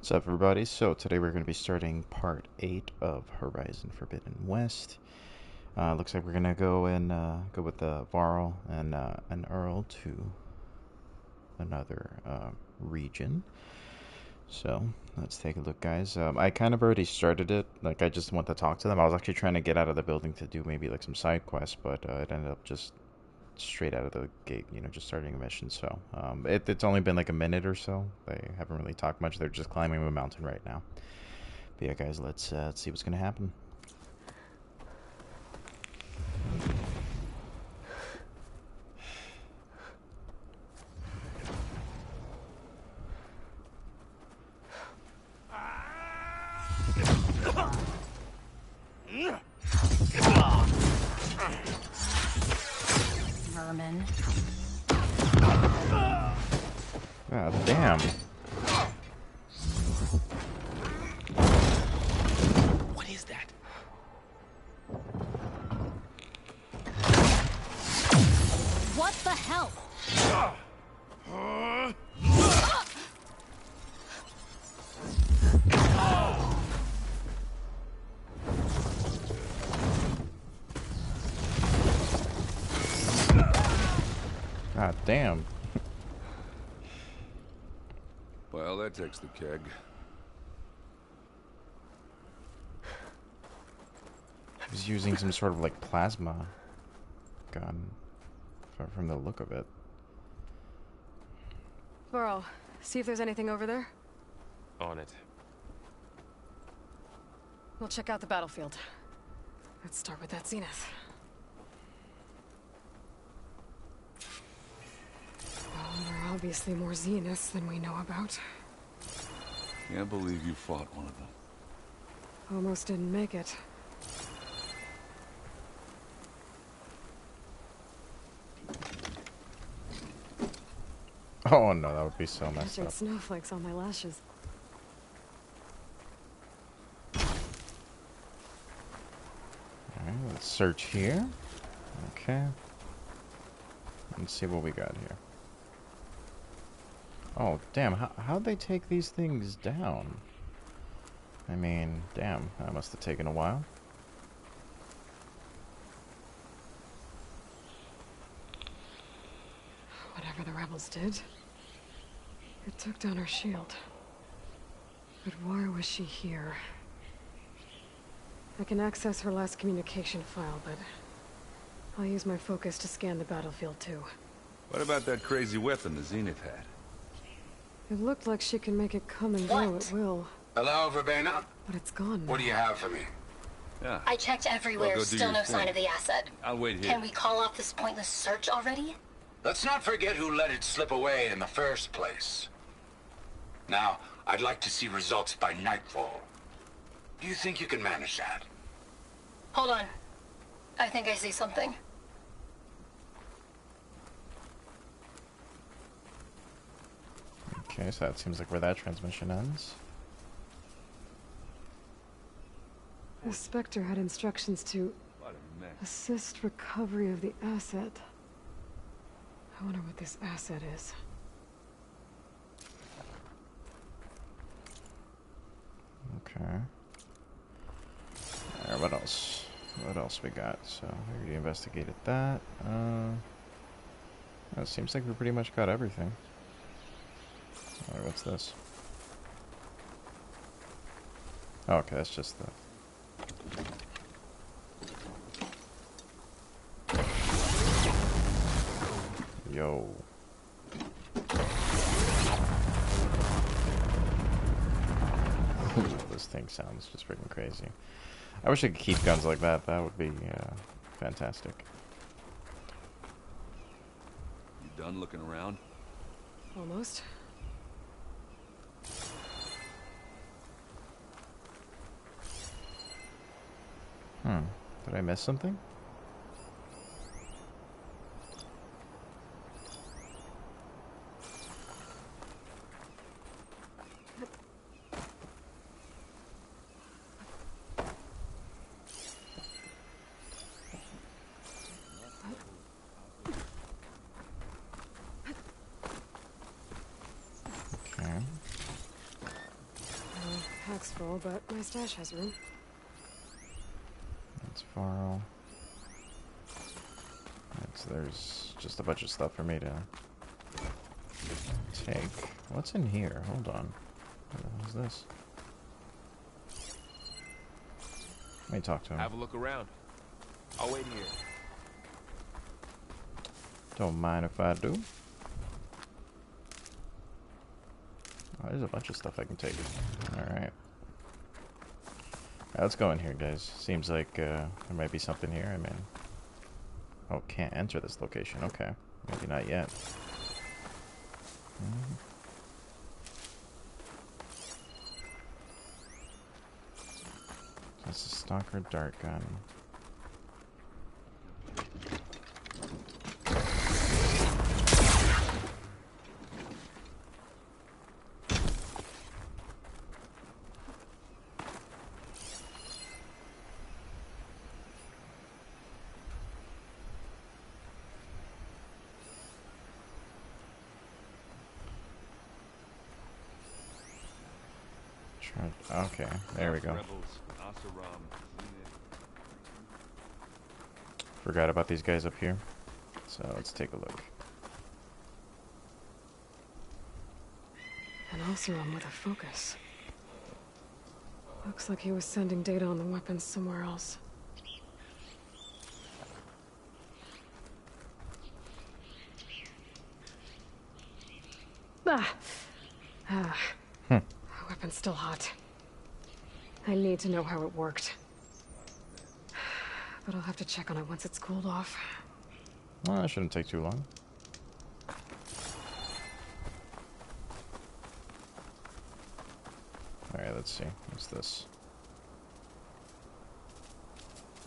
What's up, everybody? So today we're going to be starting part 8 of Horizon Forbidden West. Looks like we're going to go and go with Varl and an Earl to another region. So let's take a look, guys. I kind of already started it. Like, I just want to talk to them. I was actually trying to get out of the building to do maybe like some side quests, but it ended up just straight out of the gate, just starting a mission. So it's only been like a minute or so. They haven't really talked much. They're just climbing a mountain right now. But yeah, guys, let's see what's gonna happen. Vermin. God damn. What is that? What the hell? God damn. Well, that takes the keg. He's using some sort of like plasma gun from the look of it. Burrow, see if there's anything over there. On it. We'll check out the battlefield. Let's start with that zenith. Well, there are obviously more zeniths than we know about. Can't believe you fought one of them. Almost didn't make it. Oh no, that would be so messed Catching up. snowflakes on my lashes. Alright, let's search here. Okay. Let's see what we got here. Oh, damn, how'd they take these things down? I mean, damn, that must have taken a while. Whatever the rebels did, it took down her shield. But why was she here? I can access her last communication file, but I'll use my focus to scan the battlefield too. What about that crazy weapon the Zenith had? It looked like she can make it come and go at will, Hello, Verbena? but it's gone What do now. you have for me? Yeah. I checked everywhere, Well, go do still your no sign thing. of the asset. I'll wait here. Can we call off this pointless search already? Let's not forget who let it slip away in the first place. Now, I'd like to see results by nightfall. Do you think you can manage that? Hold on. I think I see something. Okay, so that seems like where that transmission ends. The Spectre had instructions to What a mess. assist recovery of the asset. I wonder what this asset is. Okay. Alright, what else? What else we got? So, we already investigated that. It seems like we pretty much got everything. Alright, what's this? Oh, okay, that's just the... Yo. This thing sounds just freaking crazy. I wish I could keep guns like that. That would be fantastic. You done looking around? Almost. Did I miss something? Okay. backpack's full, but my stash has room. That's Varl. There's just a bunch of stuff for me to take. What's in here? Hold on. What the hell is this? Let me talk to him. Have a look around. I'll wait here. Don't mind if I do. Oh, there's a bunch of stuff I can take. Alright. Let's go in here, guys. Seems like there might be something here. I mean... Oh, can't enter this location. Okay. Maybe not yet. That's a Stalker dart gun. Okay, there we go. Forgot about these guys up here. So let's take a look. An Oseram with a focus. Looks like he was sending data on the weapons somewhere else. The weapon's still hot. I need to know how it worked. But I'll have to check on it once it's cooled off. Well, that shouldn't take too long. Alright, let's see. What's this?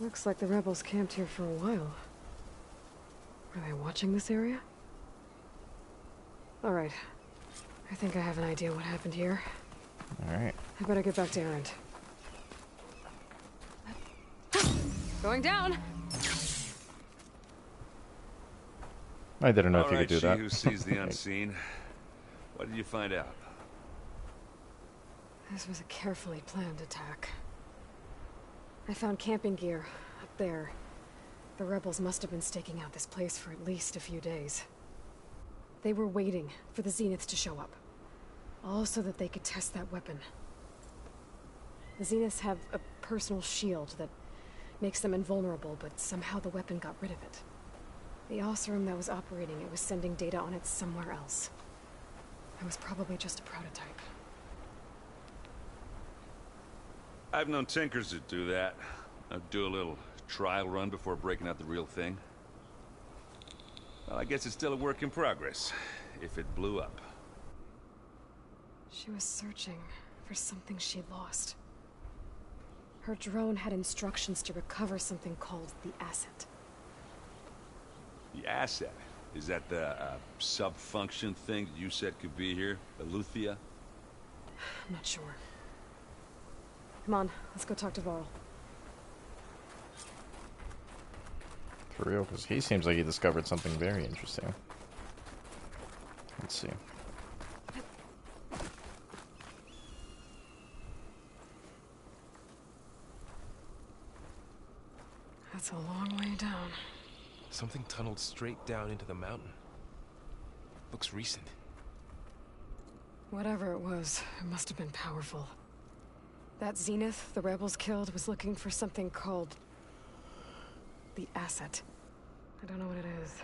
Looks like the rebels camped here for a while. Are they watching this area? Alright. I think I have an idea what happened here. Alright. I better get back to Erend. Going down! I didn't know if you could do that. Who sees the unseen. What did you find out? This was a carefully planned attack. I found camping gear up there. The rebels must have been staking out this place for at least a few days. They were waiting for the Zeniths to show up. All so that they could test that weapon. The Zeniths have a personal shield that makes them invulnerable, but somehow the weapon got rid of it. The Oseram that was operating it was sending data on it somewhere else. It was probably just a prototype. I've known tinkers that do that. I'd do a little trial run before breaking out the real thing. Well, I guess it's still a work in progress, if it blew up. She was searching for something she lost. Her drone had instructions to recover something called the Asset. The Asset? Is that the sub-function thing that you said could be here? Eleuthia? I'm not sure. Come on, let's go talk to Varl. For real, because he seems like he discovered something very interesting. Let's see. That's a long way down. Something tunneled straight down into the mountain. Looks recent. Whatever it was, it must have been powerful. That Zenith the rebels killed was looking for something called the Asset. I don't know what it is,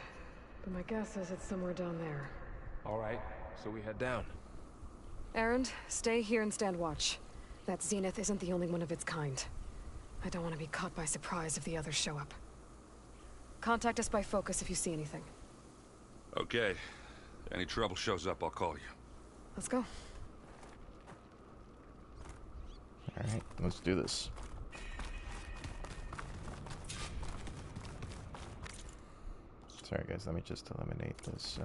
but my guess is it's somewhere down there. All right, so we head down. Erend, stay here and stand watch. That Zenith isn't the only one of its kind. I don't want to be caught by surprise if the others show up. Contact us by focus if you see anything. Okay. Any trouble shows up, I'll call you. Let's go. Alright, let's do this. Sorry guys, let me just eliminate this.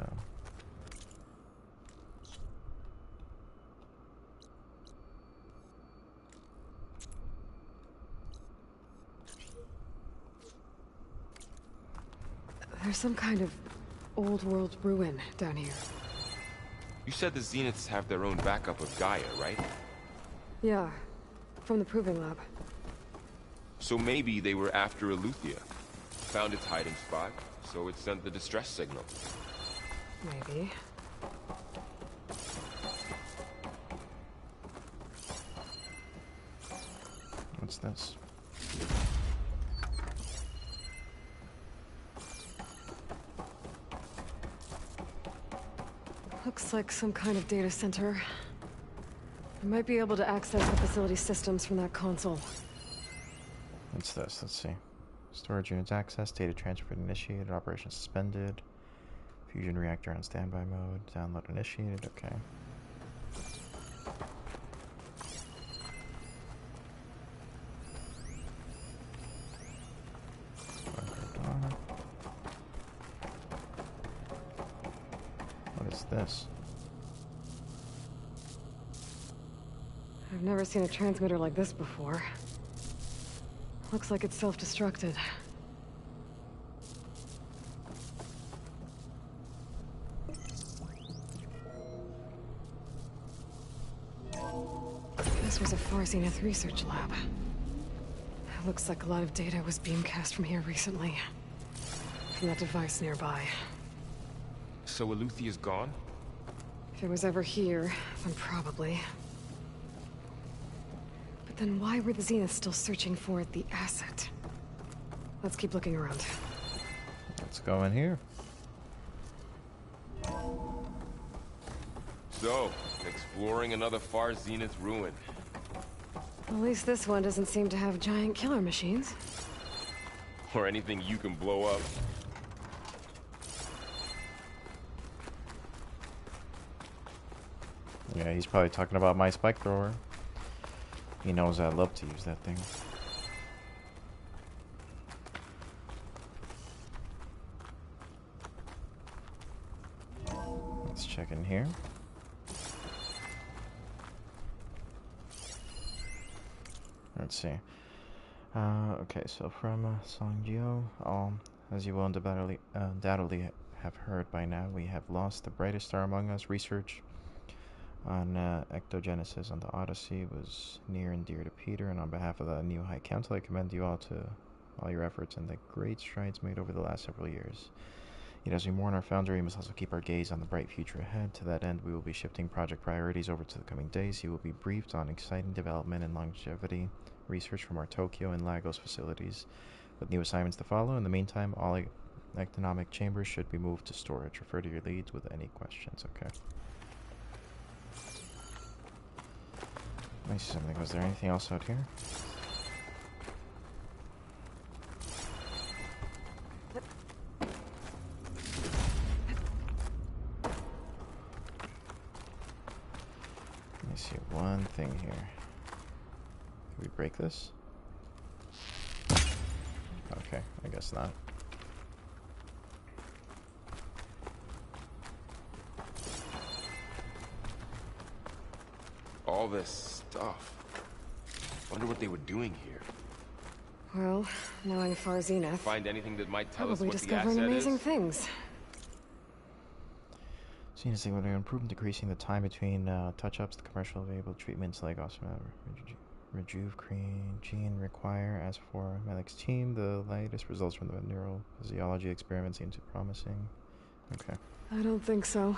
There's some kind of old world ruin down here. You said the Zeniths have their own backup of Gaia, right? Yeah, from the proving lab. So maybe they were after Eleuthia. Found its hiding spot, so it sent the distress signal. Maybe. What's this? Looks like some kind of data center. I might be able to access the facility systems from that console. What's this? Let's see. Storage units accessed, data transfer initiated, operation suspended, fusion reactor on standby mode, download initiated, okay. What is this? I've never seen a transmitter like this before. Looks like it's self-destructed. This was a Far Zenith research lab. Looks like a lot of data was beamcast from here recently. From that device nearby. So Eleuthia's gone? If it was ever here, then probably. But then why were the Zeniths still searching for the asset? Let's keep looking around. Let's go in here. So, exploring another Far Zenith ruin. At least this one doesn't seem to have giant killer machines. Or anything you can blow up. Yeah, he's probably talking about my spike thrower. He knows I love to use that thing. Let's check in here. Let's see. Okay, so from Songjio, as you will undoubtedly have heard by now, we have lost the brightest star among us. Research on ectogenesis on the Odyssey was near and dear to Peter, and on behalf of the new High Council, I commend you all to all your efforts and the great strides made over the last several years. Yet as we mourn our founder, we must also keep our gaze on the bright future ahead. To that end, we will be shifting project priorities over to the coming days. You will be briefed on exciting development and longevity research from our Tokyo and Lagos facilities, with new assignments to follow. In the meantime, all ectonomic chambers should be moved to storage. Refer to your leads with any questions. Okay. Let me see something. Was there anything else out here? Let me see one thing here. Can we break this? Okay, I guess not. All this stuff. Wonder what they were doing here. Well, knowing Far Zenith, Find anything that might tell us probably what the discovering asset amazing is? things. Seen as they would improve in decreasing the time between touch-ups, the commercial available treatments like Rejuve gene require. As for Malik's team, the latest results from the neurophysiology experiment seem too promising. Okay. I don't think so.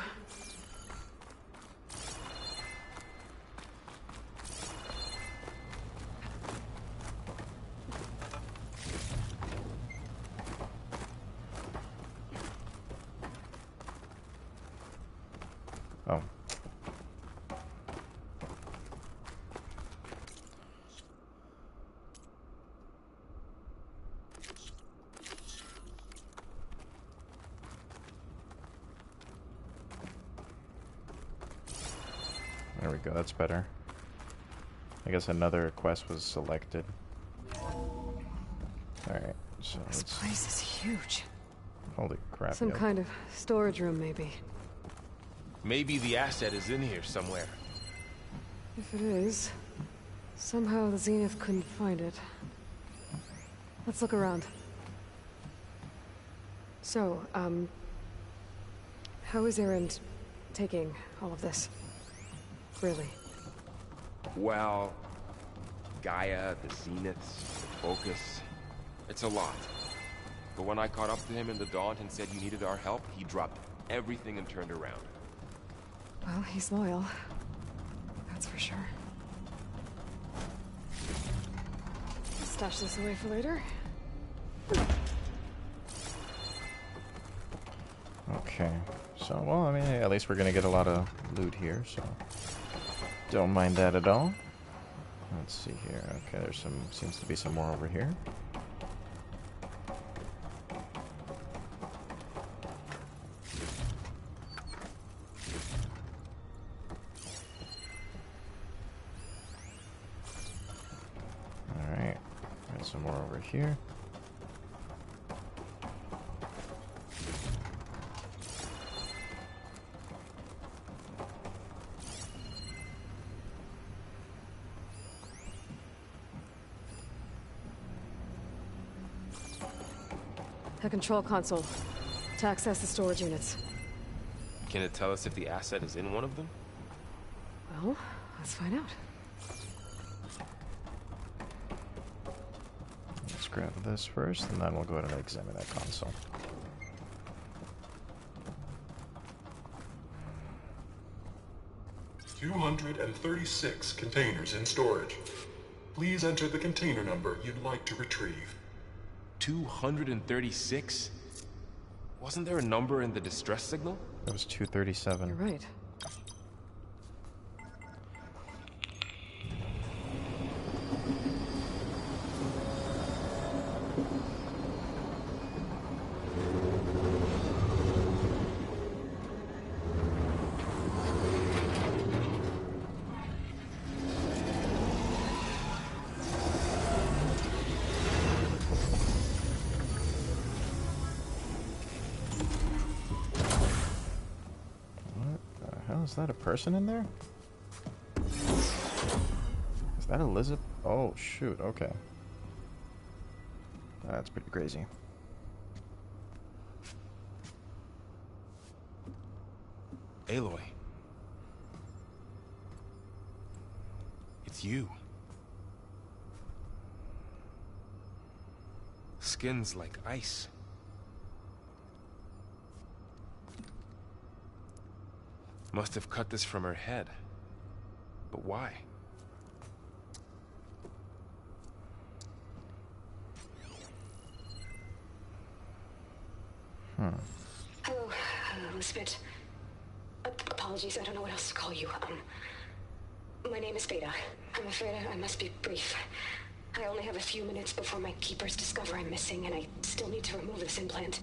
Oh. There we go, that's better. I guess another quest was selected. Alright, so This let's... place is huge. Holy crap. Some yep. kind of storage room, maybe. Maybe the asset is in here somewhere. If it is, somehow the Zenith couldn't find it. Let's look around. So, how is Erend taking all of this? Really? Well, Gaia, the Zeniths, the Focus. It's a lot. But when I caught up to him in the Daunt and said you needed our help, he dropped everything and turned around. Well, he's loyal. That's for sure. Stash this away for later. Okay. So, well, I mean, at least we're gonna get a lot of loot here, so don't mind that at all. Let's see here. Okay, there's some, seems to be some more over here. Alright, got some more over here. A control console to access the storage units. Can it tell us if the asset is in one of them? Well, let's find out. Let's grab this first, and then we'll go ahead and examine that console. "236 containers in storage. Please enter the container number you'd like to retrieve." 236? Wasn't there a number in the distress signal? That was 237. You're right. Is that a person in there? Is that Elizabeth? Oh, shoot, okay. That's pretty crazy. Aloy. It's you. Skin's like ice. Must have cut this from her head. But why? Hello, Elizabeth. Apologies, I don't know what else to call you. My name is Beta. I'm afraid I must be brief. I only have a few minutes before my keepers discover I'm missing, and I still need to remove this implant.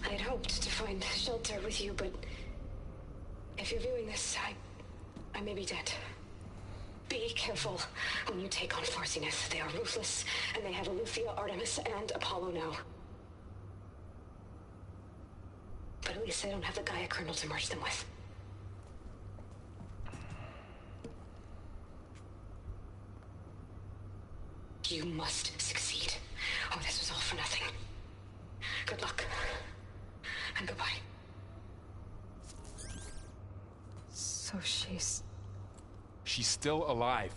I had hoped to find shelter with you, but if you're viewing this, I may be dead. Be careful when you take on Far Zenith. They are ruthless, and they have Eleuthia, Artemis, and Apollo now. But at least they don't have the Gaia kernel to merge them with. You must succeed, or this was all for nothing. Good luck, and goodbye. So she's... She's still alive.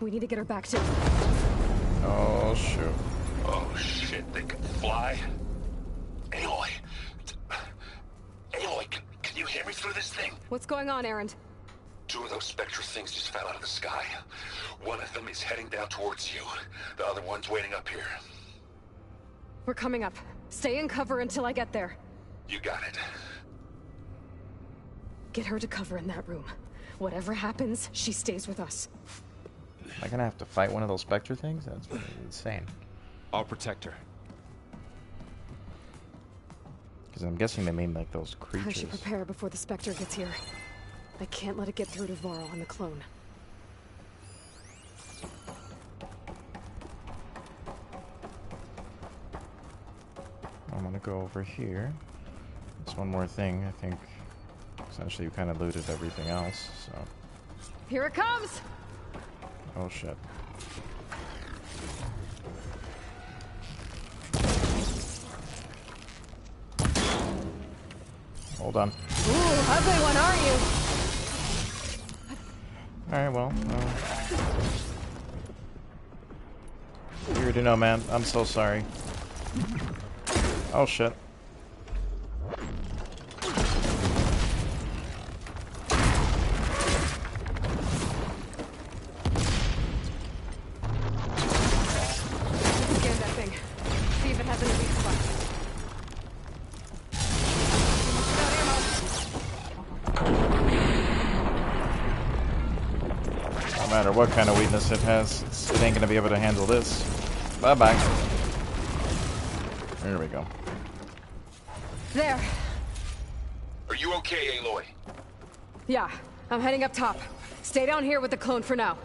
We need to get her back to... Oh, shoot. Oh, shit, they can fly? Aloy! Aloy, can you hear me through this thing? What's going on, Erend? Two of those Spectre things just fell out of the sky. One of them is heading down towards you. The other one's waiting up here. We're coming up. Stay in cover until I get there. You got it. Get her to cover in that room. Whatever happens, she stays with us. Am I gonna have to fight one of those Spectre things? That's insane. I'll protect her. Because I'm guessing they mean like those I creatures. should prepare before the Spectre gets here. I can't let it get through to Varl and the clone. I'm gonna go over here. There's one more thing. I think essentially you kind of looted everything else, so... Here it comes! Oh, shit. Hold on. Ooh, ugly one, are you? Alright, well, You already know, man. I'm so sorry. Oh, shit. Scan that thing. See if it has any weak spots. No matter what kind of weakness it has, it ain't gonna be able to handle this. Bye-bye. There we go. There. Are you okay, Aloy? Yeah, I'm heading up top. Stay down here with the clone for now.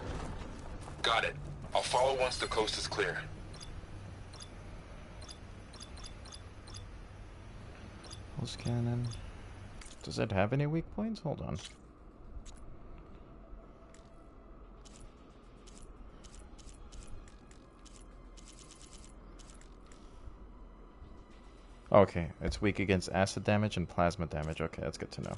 Got it. I'll follow once the coast is clear. Pulse cannon. Does it have any weak points? Hold on. Okay, it's weak against acid damage and plasma damage. Okay, that's good to know.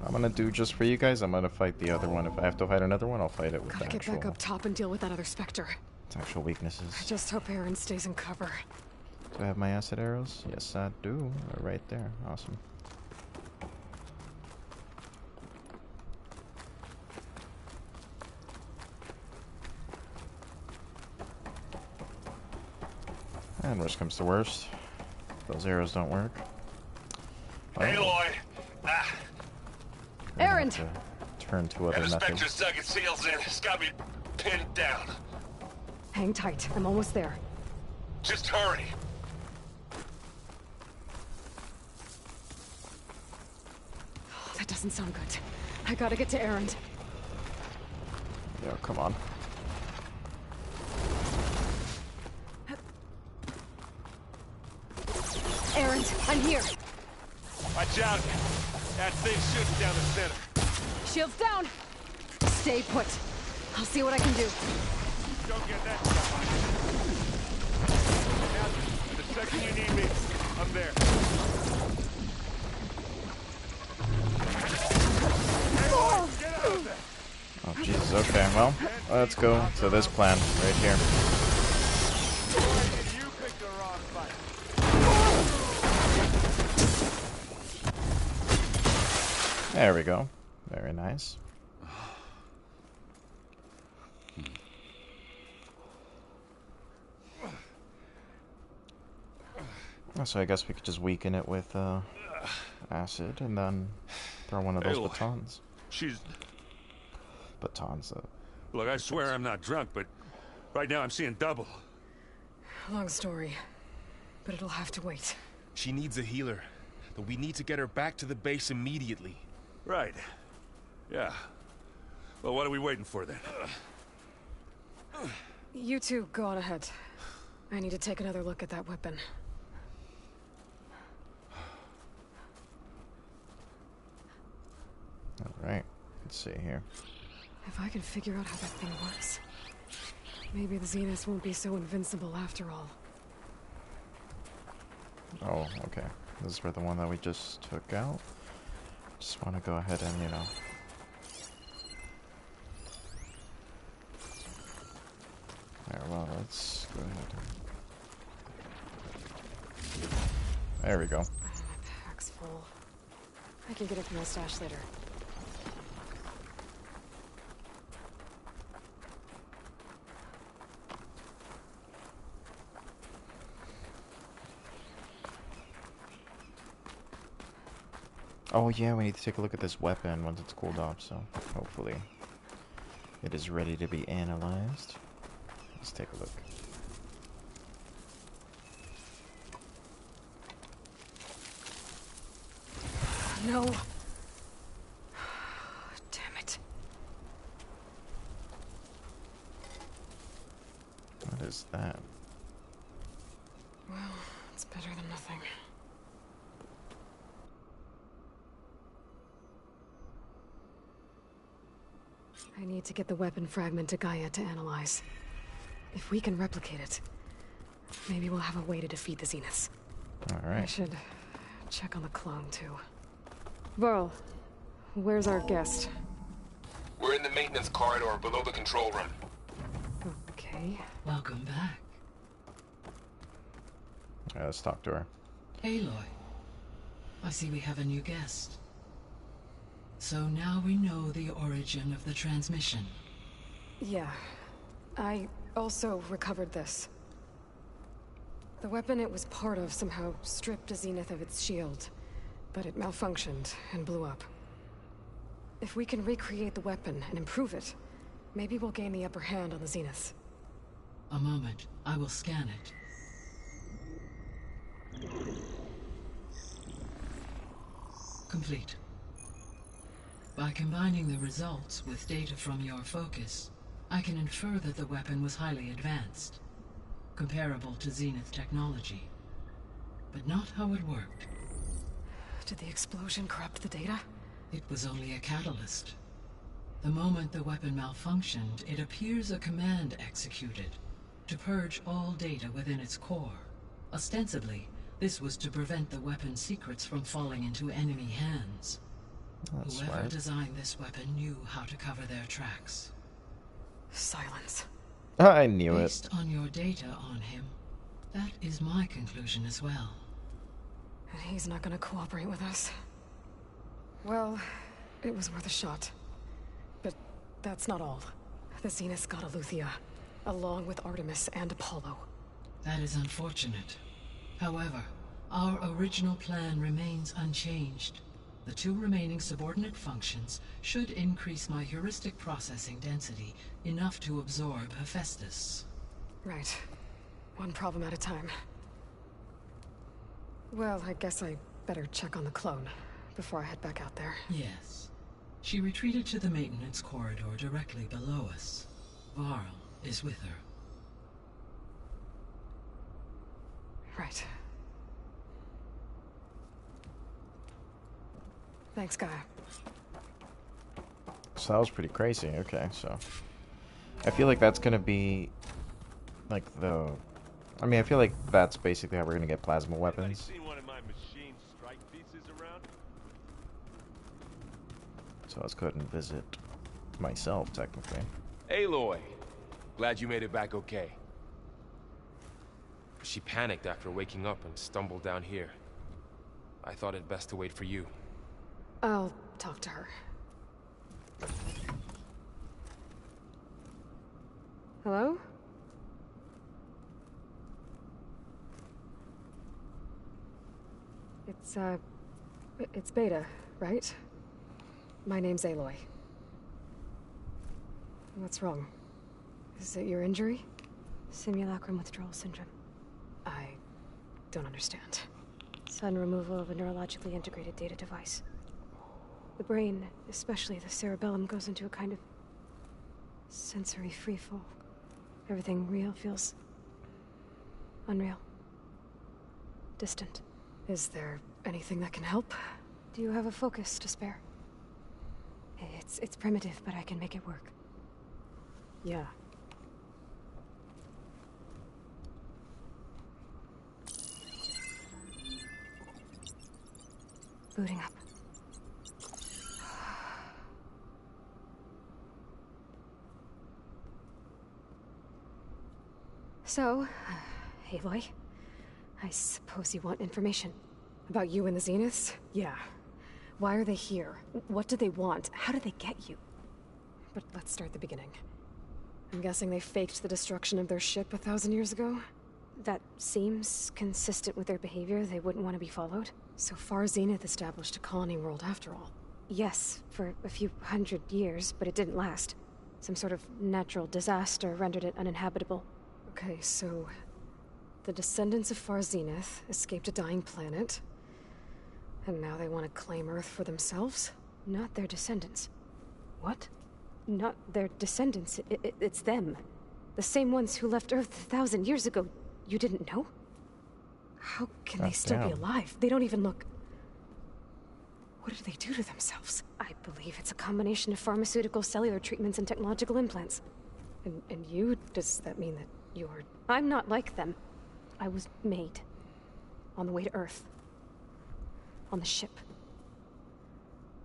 I'm gonna do just for you guys. I'm gonna fight the other one. If I have to fight another one, I'll fight it with Gotta the get back actual, up top and deal with that other Spectre. its actual weaknesses. I just hope Aaron stays in cover. Do I have my acid arrows? Yes, I do. They're right there. Awesome. And worst comes to worst, those arrows don't work. Aloy! Ah, Aaron! Turn to other and the methods. Spectre's dug its heels in. It's got me pinned down. Hang tight. I'm almost there. Just hurry. Oh, that doesn't sound good. I gotta get to Aaron. Yeah, come on. Aaron, I'm here. Watch out. That thing's shooting down the center. Shields down. Stay put. I'll see what I can do. Don't get that stuff on you. Now, the second you need me, I'm there. Aloy, get out of there. Oh, Jesus. Okay, well, let's go to this plan right here. You picked the wrong fight. There we go. Very nice. So I guess we could just weaken it with acid and then throw one of those Aloy. batons. She's... Batons. Look, I swear I'm not drunk, but right now I'm seeing double. Long story, but it'll have to wait. She needs a healer, but we need to get her back to the base immediately. Right. Yeah. Well, what are we waiting for then? You two go on ahead. I need to take another look at that weapon. Alright, let's see here. If I can figure out how that thing works, maybe the Zeniths won't be so invincible after all. Oh, okay. This is for the one that we just took out. Just want to go ahead and, you know... Alright, well, let's go ahead. There we go. My pack's full. I can get it from my stash later. Oh yeah, we need to take a look at this weapon once it's cooled off, so hopefully it is ready to be analyzed. Let's take a look. No. Damn it. What is that? Well, it's better than nothing. I need to get the weapon fragment to Gaia to analyze. If we can replicate it, maybe we'll have a way to defeat the Zeniths. I Alright. should check on the clone, too. Varl, where's our guest? We're in the maintenance corridor below the control room. Okay. Welcome back. Let's talk to her. Aloy, I see we have a new guest. So now we know the origin of the transmission. Yeah. I also recovered this. The weapon it was part of somehow stripped a Zenith of its shield, but it malfunctioned and blew up. If we can recreate the weapon and improve it, maybe we'll gain the upper hand on the Zeniths. A moment, I will scan it. Complete. By combining the results with data from your focus, I can infer that the weapon was highly advanced, comparable to Zenith technology, but not how it worked. Did the explosion corrupt the data? It was only a catalyst. The moment the weapon malfunctioned, it appears a command executed to purge all data within its core. Ostensibly, this was to prevent the weapon's secrets from falling into enemy hands. That's Whoever smart. designed this weapon knew how to cover their tracks. Silence. I knew it. Based on your data on him, that is my conclusion as well. And he's not gonna cooperate with us. Well, it was worth a shot. But that's not all. The Zeniths got Aletheia, along with Artemis and Apollo. That is unfortunate. However, our original plan remains unchanged. The two remaining subordinate functions should increase my heuristic processing density enough to absorb Hephaestus. Right. One problem at a time. Well, I guess I better check on the clone before I head back out there. Yes. She retreated to the maintenance corridor directly below us. Varl is with her. Right. Thanks, Gaia. So that was pretty crazy. Okay, so I feel like that's gonna be like the. I mean, I feel like that's basically how we're gonna get plasma weapons. Seen one of my machine strike pieces around? So let's go ahead and visit myself, technically. Aloy, glad you made it back okay. She panicked after waking up and stumbled down here. I thought it best to wait for you. I'll talk to her. Hello? It's Beta, right? My name's Aloy. What's wrong? Is it your injury? Simulacrum withdrawal syndrome. I don't understand. Sudden removal of a neurologically integrated data device. The brain, especially the cerebellum, goes into a kind of sensory freefall. Everything real feels unreal. Distant. Is there anything that can help? Do you have a focus to spare? It's primitive, but I can make it work. Yeah. Booting up. So, Aloy, I suppose you want information. About you and the Zeniths? Yeah. Why are they here? What do they want? How did they get you? But let's start at the beginning. I'm guessing they faked the destruction of their ship 1,000 years ago? That seems consistent with their behavior. They wouldn't want to be followed. So far, Zenith established a colony world after all. Yes, for a few hundred years, but it didn't last. Some sort of natural disaster rendered it uninhabitable. Okay, so the descendants of Far Zenith escaped a dying planet, and now they want to claim Earth for themselves? Not their descendants. What? Not their descendants. It's them. The same ones who left Earth 1,000 years ago. You didn't know? How can they still be alive? They don't even look... What did they do to themselves? I believe it's a combination of pharmaceutical, cellular treatments, and technological implants. And you? Does that mean that you're... I'm not like them. I was made. On the way to Earth. On the ship.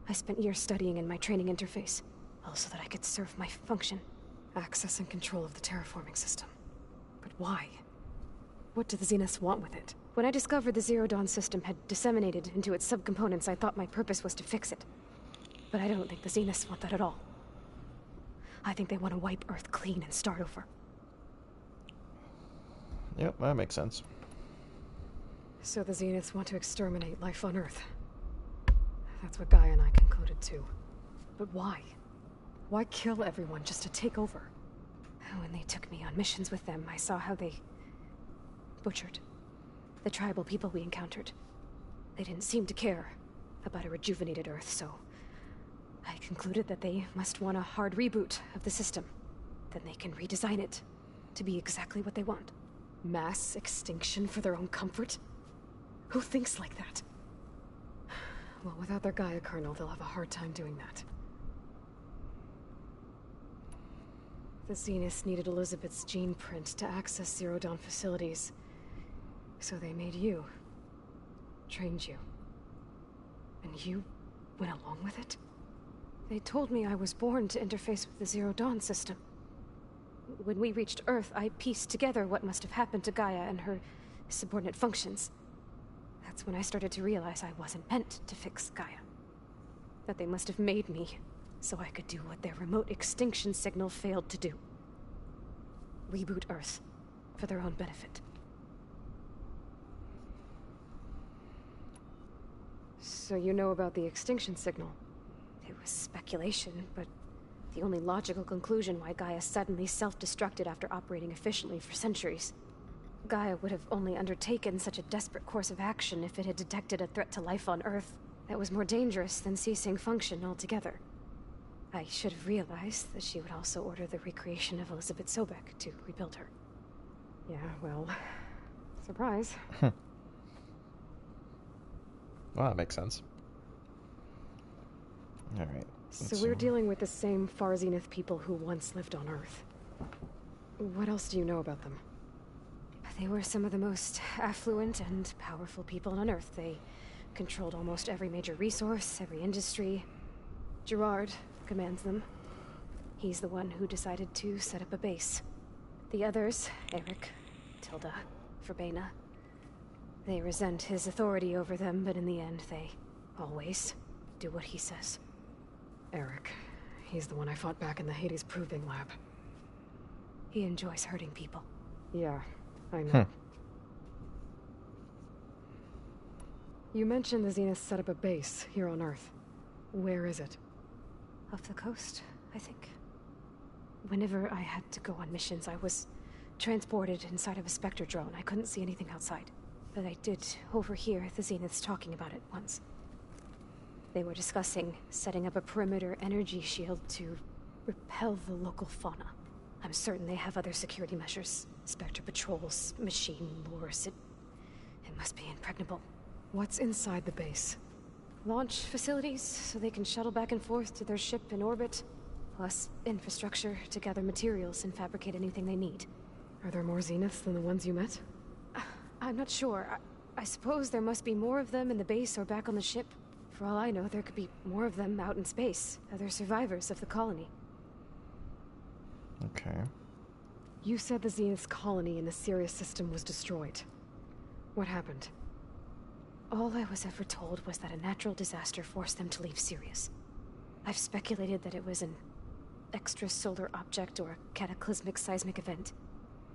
I spent years studying in my training interface, all so that I could serve my function. Access and control of the terraforming system. But why? What do the Zeniths want with it? When I discovered the Zero Dawn system had disseminated into its subcomponents, I thought my purpose was to fix it. But I don't think the Zeniths want that at all. I think they want to wipe Earth clean and start over. Yep, that makes sense. So the Zeniths want to exterminate life on Earth. That's what Gaia and I concluded too. But why? Why kill everyone just to take over? When they took me on missions with them, I saw how they butchered the tribal people we encountered. They didn't seem to care about a rejuvenated Earth, so I concluded that they must want a hard reboot of the system. Then they can redesign it to be exactly what they want. Mass extinction for their own comfort? Who thinks like that? Well, without their Gaia kernel, they'll have a hard time doing that. The Zeniths needed Elizabeth's gene print to access Zero Dawn facilities. So they made you. Trained you. And you went along with it? They told me I was born to interface with the Zero Dawn system. When we reached Earth, I pieced together what must have happened to Gaia and her subordinate functions. That's when I started to realize I wasn't meant to fix Gaia. That they must have made me so I could do what their remote extinction signal failed to do. Reboot Earth for their own benefit. So you know about the extinction signal? It was speculation, but the only logical conclusion why Gaia suddenly self-destructed after operating efficiently for centuries. Gaia would have only undertaken such a desperate course of action if it had detected a threat to life on Earth that was more dangerous than ceasing function altogether. I should have realized that she would also order the recreation of Elizabeth Sobek to rebuild her. Yeah, well, surprise. Well, that makes sense. Alright. So we're dealing with the same Far Zenith people who once lived on Earth. What else do you know about them? They were some of the most affluent and powerful people on Earth. They controlled almost every major resource, every industry. Gerard commands them. He's the one who decided to set up a base. The others, Eric, Tilda, Verbena, they resent his authority over them, but in the end, they always do what he says. Eric. He's the one I fought back in the Hades Proving Lab. He enjoys hurting people. Yeah, I know. You mentioned the Zeniths set up a base here on Earth. Where is it? Off the coast, I think. Whenever I had to go on missions, I was transported inside of a Spectre drone. I couldn't see anything outside. But I did overhear the Zeniths talking about it once. They were discussing setting up a perimeter energy shield to repel the local fauna. I'm certain they have other security measures. Spectre patrols, machine lures. It must be impregnable. What's inside the base? Launch facilities, so they can shuttle back and forth to their ship in orbit. Plus infrastructure to gather materials and fabricate anything they need. Are there more Zeniths than the ones you met? I'm not sure. I suppose there must be more of them in the base or back on the ship. For all I know, there could be more of them out in space. Other survivors of the colony. Okay. You said the Zenith's colony in the Sirius system was destroyed. What happened? All I was ever told was that a natural disaster forced them to leave Sirius. I've speculated that it was an extrasolar object or a cataclysmic seismic event.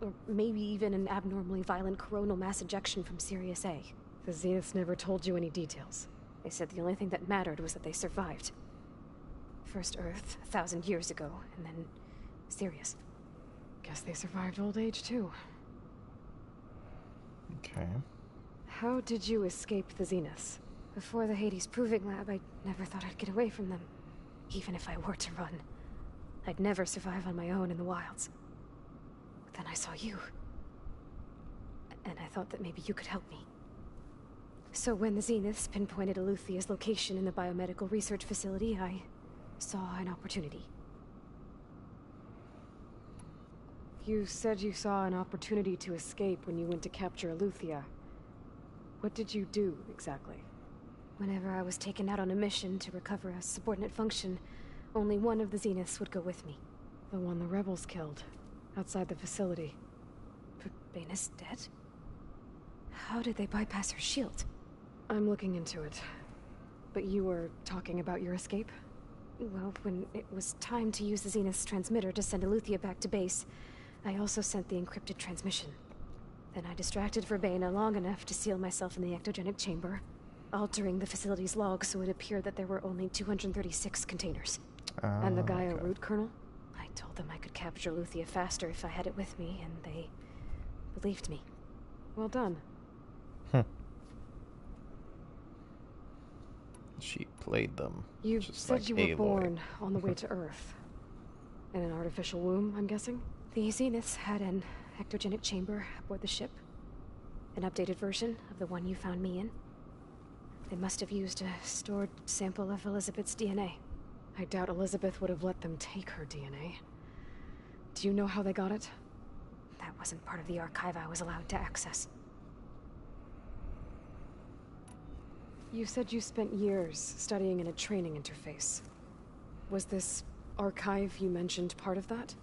Or maybe even an abnormally violent coronal mass ejection from Sirius A. The Zeniths never told you any details. They said the only thing that mattered was that they survived. First Earth, 1,000 years ago, and then Sirius. Guess they survived old age, too. Okay. How did you escape the Zeniths? Before the Hades Proving Lab, I never thought I'd get away from them. Even if I were to run. I'd never survive on my own in the wilds. But then I saw you. And I thought that maybe you could help me. So when the Zeniths pinpointed Eluthia's location in the biomedical research facility, I saw an opportunity. You said you saw an opportunity to escape when you went to capture Aletheia. What did you do, exactly? Whenever I was taken out on a mission to recover a subordinate function, only one of the Zeniths would go with me. The one the rebels killed, outside the facility. But Baina's dead? How did they bypass her shield? I'm looking into it. But you were talking about your escape? Well, when it was time to use the Zenith's transmitter to send Aletheia back to base, I also sent the encrypted transmission. Then I distracted Verbena long enough to seal myself in the ectogenic chamber, altering the facility's log so it appeared that there were only 236 containers. And the Gaia root kernel? I told them I could capture Aletheia faster if I had it with me, and they believed me. Well done. She played them. You just said like you were Aloy. born on the way to Earth. In an artificial womb, I'm guessing? The Zeniths had an ectogenic chamber aboard the ship. An updated version of the one you found me in. They must have used a stored sample of Elizabeth's DNA. I doubt Elizabeth would have let them take her DNA. Do you know how they got it? That wasn't part of the archive I was allowed to access. You said you spent years studying in a training interface. Was this archive you mentioned part of that?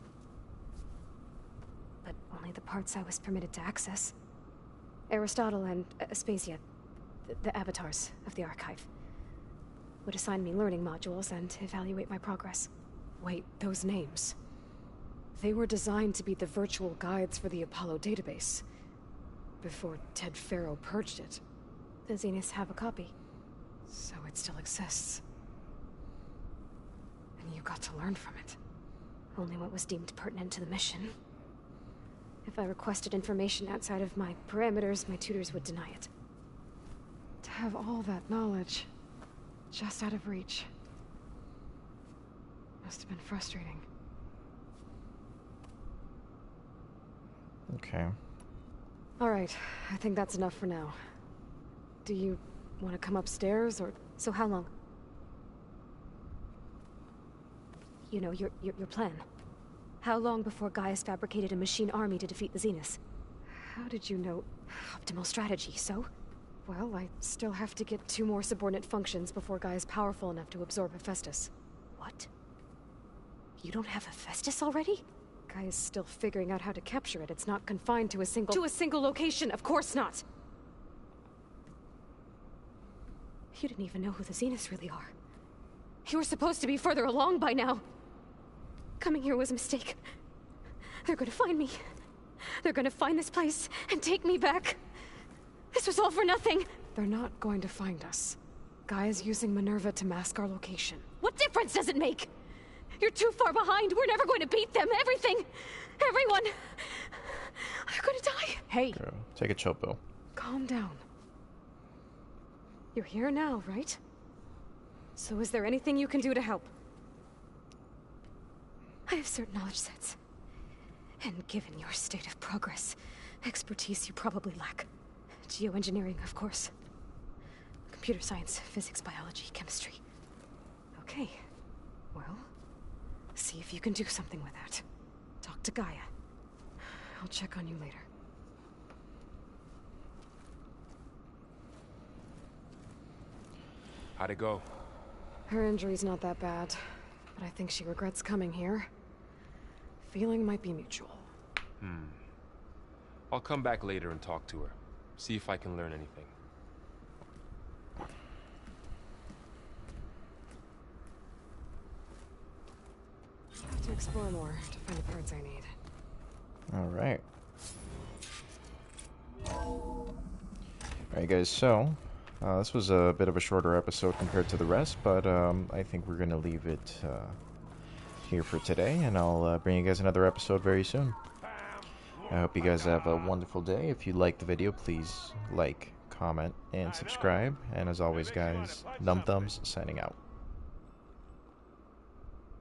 But only the parts I was permitted to access. Aristotle and Aspasia, the avatars of the archive, would assign me learning modules and evaluate my progress. Wait, those names. They were designed to be the virtual guides for the Apollo database. Before Ted Faro purged it. The Zeniths have a copy. So it still exists. And you got to learn from it. Only what was deemed pertinent to the mission. If I requested information outside of my parameters, my tutors would deny it. To have all that knowledge, just out of reach. Must have been frustrating. Okay. Alright, I think that's enough for now. Do you want to come upstairs, or... So how long? You know, your plan. How long before Gaius fabricated a machine army to defeat the Zeniths? How did you know? Optimal strategy, so? Well, I still have to get 2 more subordinate functions before Gaia's powerful enough to absorb Hephaestus. What? You don't have Hephaestus already? Gaia's still figuring out how to capture it. It's not confined to a single... To a single location, of course not! You didn't even know who the Zeniths really are. You were supposed to be further along by now! Coming here was a mistake. They're gonna find me. They're gonna find this place and take me back. This was all for nothing. They're not going to find us. Gaia's using Minerva to mask our location. What difference does it make? You're too far behind. We're never going to beat them. Everything. Everyone. They're gonna die. Hey. Girl, take a chill pill. Calm down. You're here now, right? So is there anything you can do to help? I have certain knowledge sets. And given your state of progress, expertise you probably lack. Geoengineering, of course. Computer science, physics, biology, chemistry. Okay. Well, see if you can do something with that. Talk to Gaia. I'll check on you later. How'd it go? Her injury's not that bad, but I think she regrets coming here. Feeling might be mutual. I'll come back later and talk to her. See if I can learn anything. I have to explore more to find the parts I need. Alright. Alright guys, so this was a bit of a shorter episode compared to the rest, but I think we're going to leave it here for today, and I'll bring you guys another episode very soon. I hope you guys have a wonderful day. If you liked the video, please like, comment, and subscribe. And as always guys, Numb Thumbs signing out.